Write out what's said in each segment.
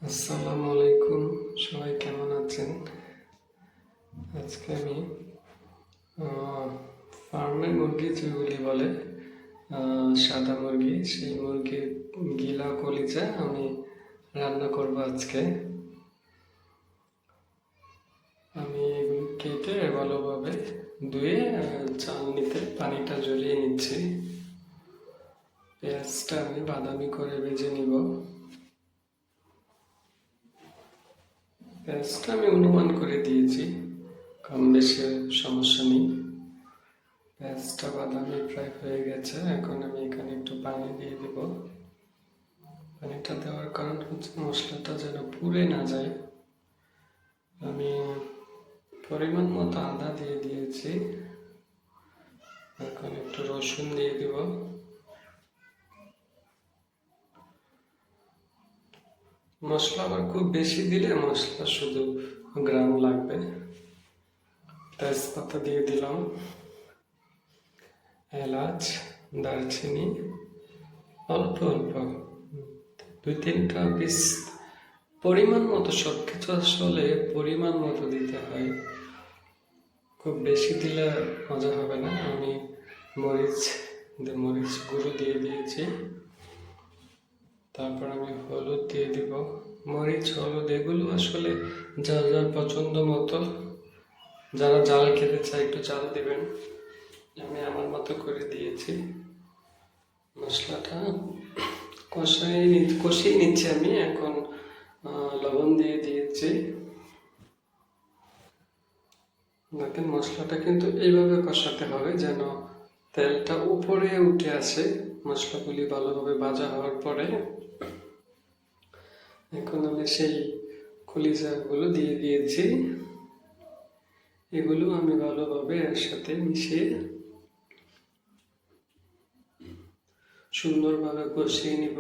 আসসালামু আলাইকুম, সবাই কেমন আছেন? আজকে আমি ফার্মের মুরগি যেগুলি বলে সাদা মুরগি, সেই মুরগির গিলা কলিজা আমি রান্না করব আজকে। আমি এগুলো কেটে ভালোভাবে ধুয়ে চালনিতে পানিটা ঝরিয়ে নিচ্ছি। পেঁয়াজটা আমি বাদামি করে ভেজে নিব। পেঁয়াজটা আমি অনুমান করে দিয়েছি, কম বেশি সমস্যা নেই। পেঁয়াজটা বাদামি প্রায় হয়ে গেছে, এখন আমি এখানে একটু পানি দিয়ে দেব। পানিটা দেওয়ার কারণ হচ্ছে মশলাটা যেন পুড়ে না যায়। আমি পরিমাণ মতো আদা দিয়ে দিয়েছি, এখন একটু রসুন দিয়ে দেব। মশলা আবার খুব বেশি দিলে মশলা শুধু গ্রাম লাগবে। তেজপাতা দিয়ে দিলাম, এলাচ, দারচিনি অল্প অল্প 2-3টা পিস, পরিমাণ মতো। সব কিছু আসলে পরিমাণ মতো দিতে হয়, খুব বেশি দিলে মজা হবে না। আমি মরিচ গুঁড়ো দিয়ে দিয়েছি। তারপর আমি হলুদ দিয়ে দিব। মরিচ, হলুদ এগুলো আসলে যার যার পছন্দ মতো, যারা জাল খেতে চায় একটু জাল দিবেন। আমি আমার মতো করে দিয়েছি। মশলাটা কষিয়ে নিচ্ছি আমি। এখন লবণ দিয়ে দিয়েছি। দেখেন, মশলাটা কিন্তু এইভাবে কষাতে হবে যেন তেলটা উপরে উঠে আসে মশলাগুলি ভালোভাবে ভাজা হওয়ার পরে। এখন আমি সেই কলিজাগুলো দিয়ে দিয়েছি। এগুলো আমি ভালোভাবে এর সাথে মিশিয়ে সুন্দরভাবে কষিয়ে নিব।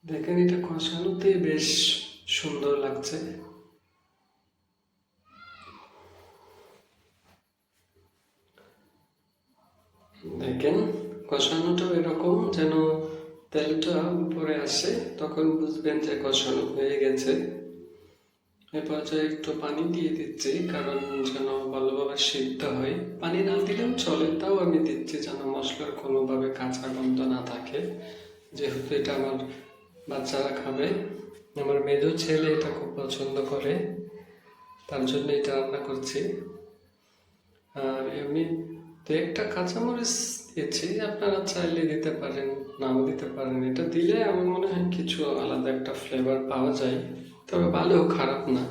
দেখেন, এটা কষানোতেই বেশ সুন্দর লাগছে। দেখেন, কষানোটাও এরকম যেন তেলটা উপরে আসে, তখন বুঝবেন যে কষানো হয়ে গেছে। এ পর্যায়ে একটু পানি দিয়ে দিচ্ছি, কারণ যেন ভালোভাবে সিদ্ধ হয়। পানি না দিলেও চলে, তাও আমি দিচ্ছি যেন মশলার কোনোভাবে কাঁচা গন্ধ না থাকে। যেহেতু এটা আমার বাচ্চারা খাবে, আমার মেজো ছেলে এটা খুব পছন্দ করে, তার জন্য এটা রান্না করছি। আর এমনি তো একটা কাঁচামরিচ দিয়েছি, আপনারা চাইলে দিতে পারেন, নাও দিতে পারেন। এটা দিলে আমার মনে হয় কিছু আলাদা একটা ফ্লেভার পাওয়া যায়, তবে ভালো খারাপ না।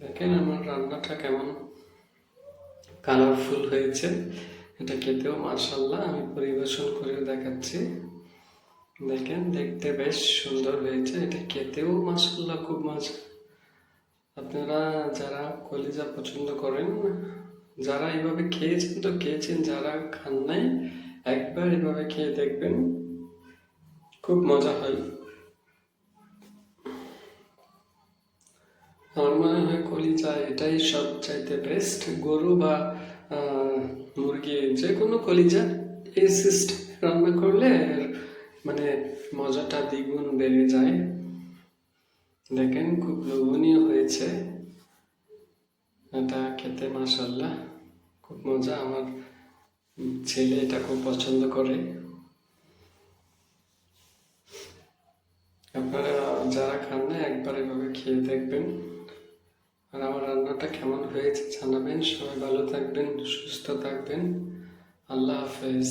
দেখেন আমার রান্নাটা কেমন কালারফুল হয়েছে, এটা খেতেও মাশাআল্লাহ। আমি পরিবেশন করে দেখাচ্ছি। দেখেন, দেখতে বেশ সুন্দর হয়েছে, এটা খেতেও মাশাআল্লাহ খুব মজা। আপনারা যারা কলিজা পছন্দ করেন, যারা এইভাবে খেয়েছেন তো খেয়েছেন, যারা খান নাই একবার এভাবে খেয়ে দেখবেন, খুব মজা হয়। আমার মনে হয় কলিজা এটাই সবচাইতে বেস্ট। গরু বা মুরগি, যে কোনো কলিজা এই সিস্টেম রান্না করলে মানে মজাটা দ্বিগুণ বেড়ে যায়। দেখেন, খুব লোভনীয় হয়েছে, এটা খেতে মাশাআল্লাহ খুব মজা। আমার ছেলে এটা খুব পছন্দ করে। আপনারা যারা খান না একবার এভাবে খেয়ে দেখবেন। আর আমার রান্নাটা কেমন হয়েছে জানাবেন। সবাই ভালো থাকবেন, সুস্থ থাকবেন। আল্লাহ হাফেজ।